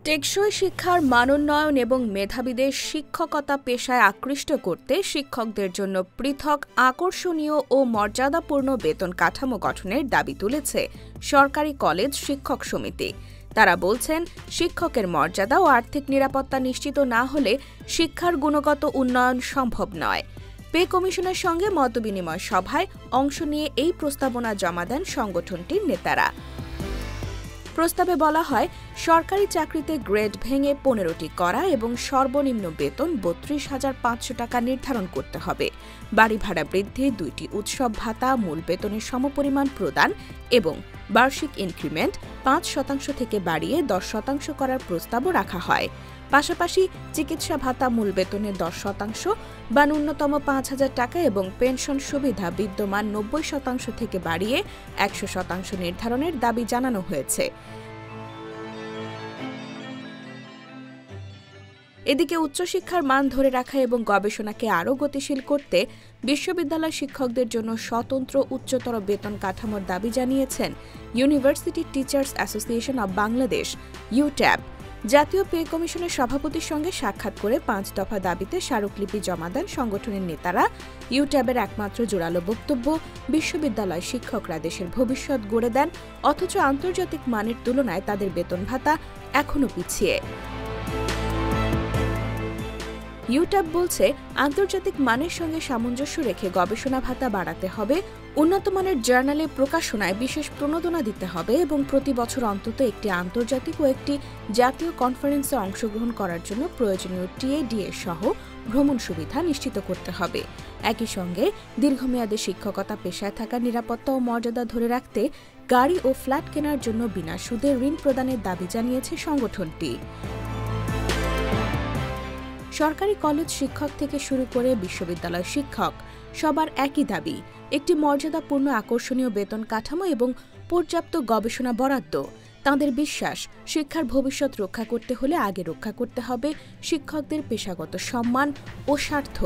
টেকসই শিক্ষার মানোন্নয়ন এবং মেধাবীদের শিক্ষকতা পেশায় আকৃষ্ট করতে শিক্ষকদের জন্য পৃথক আকর্ষণীয় ও মর্যাদাপূর্ণ বেতন কাঠামো গঠনের দাবি তুলেছে সরকারি কলেজ শিক্ষক সমিতি। তারা বলছেন, শিক্ষকের মর্যাদা ও আর্থিক নিরাপত্তা নিশ্চিত না হলে শিক্ষার গুণগত উন্নয়ন সম্ভব নয়। পে কমিশনের সঙ্গে মতবিনিময় সভায় অংশ নিয়ে এই প্রস্তাবনা জমা দেন সংগঠনটির নেতারা। প্রস্তাবে বলা হয়, সরকারি চাকরিতে গ্রেড ভেঙে 15টি করা এবং সর্বনিম্ন বেতন 32,500 টাকা নির্ধারণ করতে হবে। বাড়ি ভাড়া বৃদ্ধি, 2টি উৎসব ভাতা, মূল বেতনের সমপরিমাণ প্রদান এবং বার্ষিক ইনক্রিমেন্ট 5% থেকে বাড়িয়ে 10% করার প্রস্তাবও রাখা হয়। পাশাপাশি চিকিৎসা ভাতা মূল বেতনের 10% বা ন্যূনতম 5,000 টাকা এবং পেনশন সুবিধা বিদ্যমান 90% থেকে বাড়িয়ে 100% নির্ধারণের দাবি জানানো হয়েছে। এদিকে উচ্চশিক্ষার মান ধরে রাখা এবং গবেষণাকে আরও গতিশীল করতে বিশ্ববিদ্যালয় শিক্ষকদের জন্য স্বতন্ত্র উচ্চতর বেতন কাঠামোর দাবি জানিয়েছেন university teachers association of Bangladesh ইউট্যাব। জাতীয় পে কমিশনের সভাপতির সঙ্গে সাক্ষাৎ করে 5 দফা দাবিতে স্মারকলিপি জমা দেন সংগঠনের নেতারা। ইউট্যাবের একমাত্র জোরালো বক্তব্য, বিশ্ববিদ্যালয় শিক্ষকরা দেশের ভবিষ্যৎ গড়ে দেন, অথচ আন্তর্জাতিক মানের তুলনায় তাদের বেতন ভাতা এখনও পিছিয়ে। ইউট্যাব বলছে, আন্তর্জাতিক মানের সঙ্গে সামঞ্জস্য রেখে গবেষণা ভাতা বাড়াতে হবে, উন্নত মানের জার্নালে প্রকাশনায় বিশেষ প্রণোদনা দিতে হবে এবং প্রতি বছর অন্তত একটি আন্তর্জাতিক ও একটি জাতীয় কনফারেন্সে অংশগ্রহণ করার জন্য প্রয়োজনীয় টিএডিএ সহ ভ্রমণ সুবিধা নিশ্চিত করতে হবে। একই সঙ্গে দীর্ঘমেয়াদে শিক্ষকতা পেশায় থাকা নিরাপত্তা ও মর্যাদা ধরে রাখতে গাড়ি ও ফ্ল্যাট কেনার জন্য বিনা সুদে ঋণ প্রদানের দাবি জানিয়েছে সংগঠনটি। সরকারি কলেজ শিক্ষক থেকে শুরু করে বিশ্ববিদ্যালয় শিক্ষক সবার একই দাবি, একটি মর্যাদাপূর্ণ আকর্ষণীয় বেতন কাঠামো এবং পর্যাপ্ত গবেষণা বরাদ্দ। তাঁদের বিশ্বাস, শিক্ষার ভবিষ্যৎ রক্ষা করতে হলে আগে রক্ষা করতে হবে শিক্ষকদের পেশাগত সম্মান ও স্বার্থ।